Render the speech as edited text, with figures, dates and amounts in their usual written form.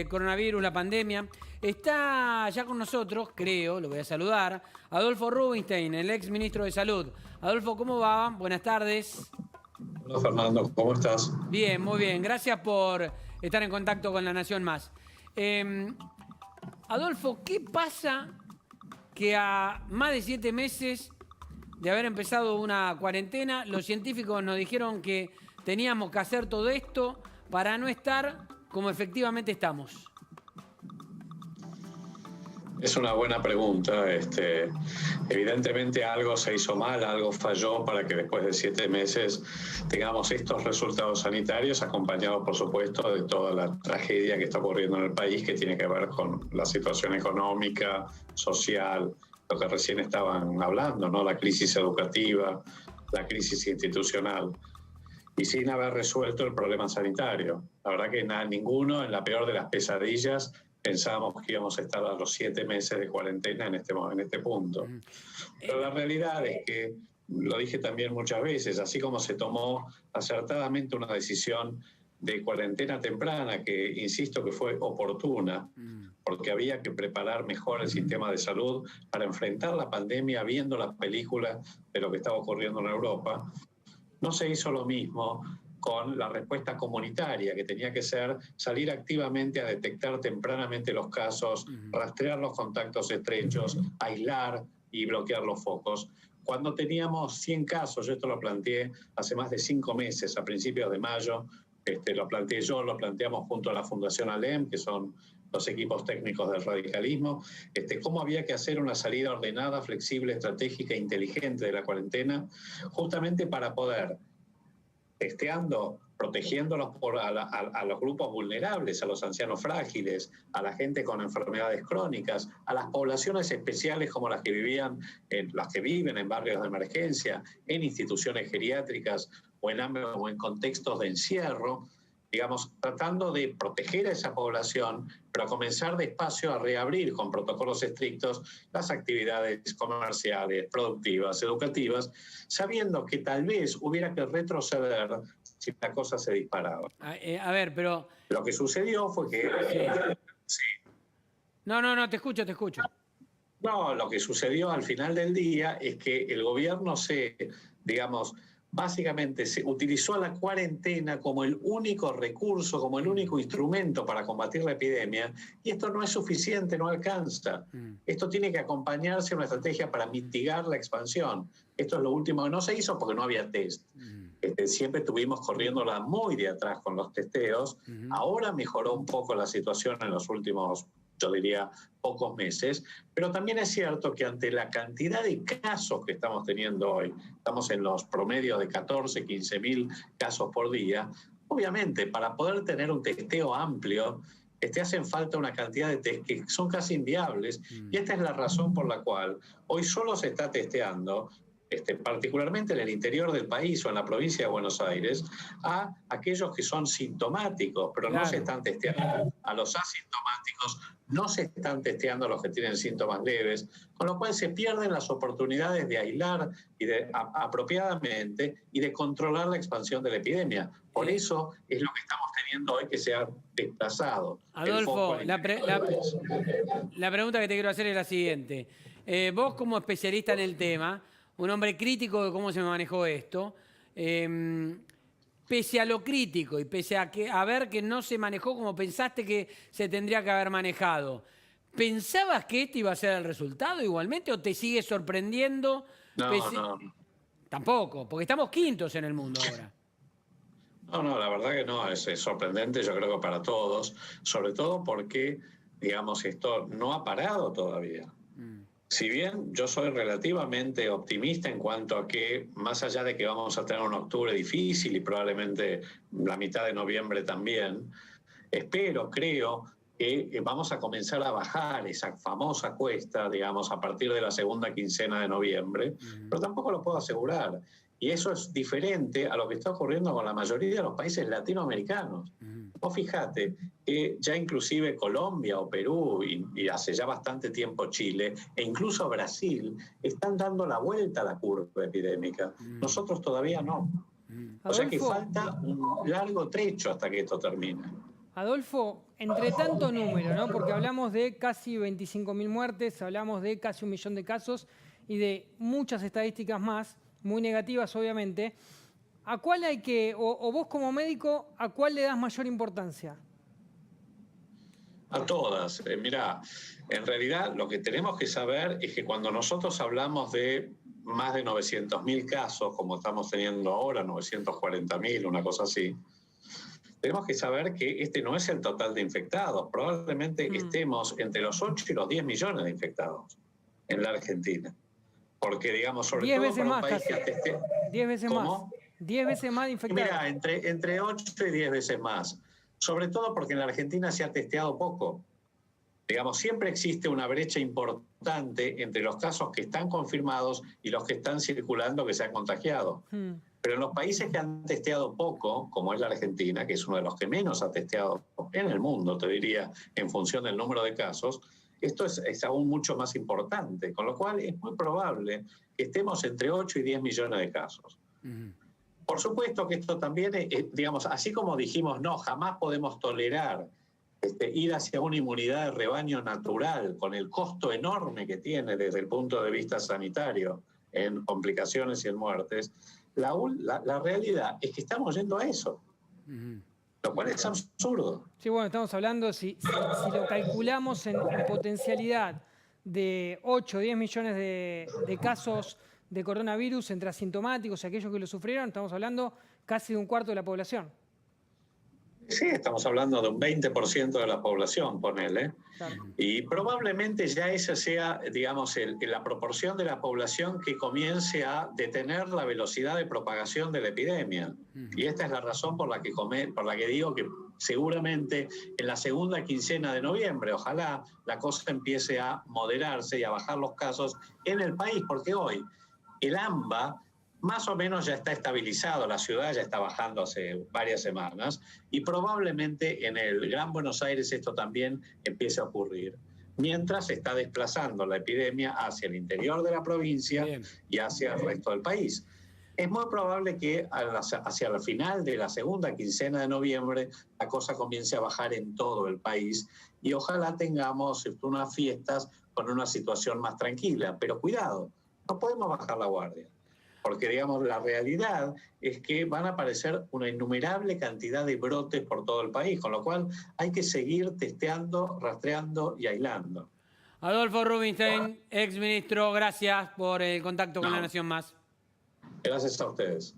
coronavirus, la pandemia. Está ya con nosotros, creo, lo voy a saludar, Adolfo Rubinstein, el ex ministro de Salud. Adolfo, ¿cómo va? Buenas tardes. Hola Fernando, ¿cómo estás? Bien, muy bien. Gracias por estar en contacto con La Nación Más. Adolfo, ¿qué pasa que a más de 7 meses de haber empezado una cuarentena, los científicos nos dijeron que teníamos que hacer todo esto para no estar como efectivamente estamos? Es una buena pregunta. Evidentemente algo se hizo mal, algo falló para que después de 7 meses tengamos estos resultados sanitarios, acompañados por supuesto de toda la tragedia que está ocurriendo en el país, que tiene que ver con la situación económica, social, lo que recién estaban hablando, ¿no? La crisis educativa, la crisis institucional, y sin haber resuelto el problema sanitario. La verdad que ninguno, en la peor de las pesadillas, pensábamos que íbamos a estar a los 7 meses de cuarentena en este punto. Pero la realidad es que, lo dije también muchas veces, así como se tomó acertadamente una decisión de cuarentena temprana, que insisto que fue oportuna, porque había que preparar mejor el sistema de salud para enfrentar la pandemia viendo la película de lo que estaba ocurriendo en Europa, no se hizo lo mismo con la respuesta comunitaria, que tenía que ser salir activamente a detectar tempranamente los casos, rastrear los contactos estrechos, aislar y bloquear los focos. Cuando teníamos 100 casos, yo esto lo planteé hace más de 5 meses, a principios de mayo, lo planteé yo, lo planteamos junto a la Fundación ALEM, que son los equipos técnicos del radicalismo, cómo había que hacer una salida ordenada, flexible, estratégica e inteligente de la cuarentena, justamente para poder, testeando, protegiéndolos a los grupos vulnerables, a los ancianos frágiles, a la gente con enfermedades crónicas, a las poblaciones especiales como las que viven en barrios de emergencia, en instituciones geriátricas o en contextos de encierro, digamos, tratando de proteger a esa población, pero comenzar despacio a reabrir con protocolos estrictos las actividades comerciales, productivas, educativas, sabiendo que tal vez hubiera que retroceder si la cosa se disparaba. A ver, pero... Lo que sucedió fue que... Sí. No, te escucho. No, lo que sucedió al final del día es que el gobierno básicamente se utilizó la cuarentena como el único recurso, como el único instrumento para combatir la epidemia, y esto no es suficiente, no alcanza. Esto tiene que acompañarse de una estrategia para mitigar la expansión. Esto es lo último que no se hizo porque no había test. Siempre estuvimos corriéndola muy de atrás con los testeos. Ahora mejoró un poco la situación en los últimos, yo diría, pocos meses, pero también es cierto que ante la cantidad de casos que estamos teniendo hoy, estamos en los promedios de 14, 15 mil casos por día, obviamente para poder tener un testeo amplio, hacen falta una cantidad de test que son casi inviables, y esta es la razón por la cual hoy solo se está testeando, particularmente en el interior del país o en la provincia de Buenos Aires, a aquellos que son sintomáticos, pero no se están testeando a los asintomáticos, no se están testeando a los que tienen síntomas leves, con lo cual se pierden las oportunidades de aislar apropiadamente y de controlar la expansión de la epidemia. Por eso es lo que estamos teniendo hoy, que se ha desplazado. Adolfo, la pregunta que te quiero hacer es la siguiente. Vos, como especialista en el tema, un hombre crítico de cómo se manejó esto, pese a lo crítico y pese a ver que no se manejó como pensaste que se tendría que haber manejado, ¿pensabas que este iba a ser el resultado igualmente o te sigue sorprendiendo? No. Tampoco, porque estamos quintos en el mundo ahora. No, la verdad que no, es sorprendente, yo creo que para todos, sobre todo porque, digamos, esto no ha parado todavía. Si bien yo soy relativamente optimista en cuanto a que, más allá de que vamos a tener un octubre difícil y probablemente la mitad de noviembre también, creo que vamos a comenzar a bajar esa famosa cuesta, digamos, a partir de la segunda quincena de noviembre, pero tampoco lo puedo asegurar. Y eso es diferente a lo que está ocurriendo con la mayoría de los países latinoamericanos. Vos fíjate que ya inclusive Colombia o Perú y hace ya bastante tiempo Chile e incluso Brasil están dando la vuelta a la curva epidémica. Nosotros todavía no. O sea que falta un largo trecho hasta que esto termine. Adolfo, entre tanto número, ¿no? Porque hablamos de casi 25.000 muertes, hablamos de casi 1 millón de casos y de muchas estadísticas más, muy negativas obviamente. ¿A cuál hay que, o vos como médico, a cuál le das mayor importancia? A todas. Mirá, en realidad lo que tenemos que saber es que cuando nosotros hablamos de más de 900.000 casos, como estamos teniendo ahora, 940.000, una cosa así, tenemos que saber que este no es el total de infectados. Probablemente estemos entre los 8 y los 10 millones de infectados en la Argentina. Porque, digamos, sobre 10 todo veces para un más país casi. que... 10 veces ¿Cómo? más. 10 veces más de infectados. Mira, entre 8 y 10 veces más. Sobre todo porque en la Argentina se ha testeado poco. Digamos, siempre existe una brecha importante entre los casos que están confirmados y los que están circulando que se han contagiado. Pero en los países que han testeado poco, como es la Argentina, que es uno de los que menos ha testeado en el mundo, te diría, en función del número de casos, esto es aún mucho más importante, con lo cual es muy probable que estemos entre 8 y 10 millones de casos. Por supuesto que esto también, digamos, así como dijimos, no, jamás podemos tolerar ir hacia una inmunidad de rebaño natural, con el costo enorme que tiene desde el punto de vista sanitario, en complicaciones y en muertes, la realidad es que estamos yendo a eso, lo cual es absurdo. Sí, bueno, estamos hablando, si lo calculamos en potencialidad de 8 o 10 millones de casos de coronavirus entre asintomáticos y aquellos que lo sufrieron, estamos hablando casi de un cuarto de la población. Sí, estamos hablando de un 20% de la población, ponele. Claro. Y probablemente ya esa sea, digamos, la proporción de la población que comience a detener la velocidad de propagación de la epidemia. Y esta es la razón por la que digo que seguramente en la segunda quincena de noviembre, ojalá la cosa empiece a moderarse y a bajar los casos en el país, porque hoy el AMBA más o menos ya está estabilizado, la ciudad ya está bajando hace varias semanas y probablemente en el Gran Buenos Aires esto también empiece a ocurrir, mientras se está desplazando la epidemia hacia el interior de la provincia y hacia el resto del país. Es muy probable que hacia el final de la segunda quincena de noviembre la cosa comience a bajar en todo el país y ojalá tengamos unas fiestas con una situación más tranquila, pero cuidado, no podemos bajar la guardia. Porque, digamos, la realidad es que van a aparecer una innumerable cantidad de brotes por todo el país, con lo cual hay que seguir testeando, rastreando y aislando. Adolfo Rubinstein, ex ministro, gracias por el contacto con La Nación Más. Gracias a ustedes.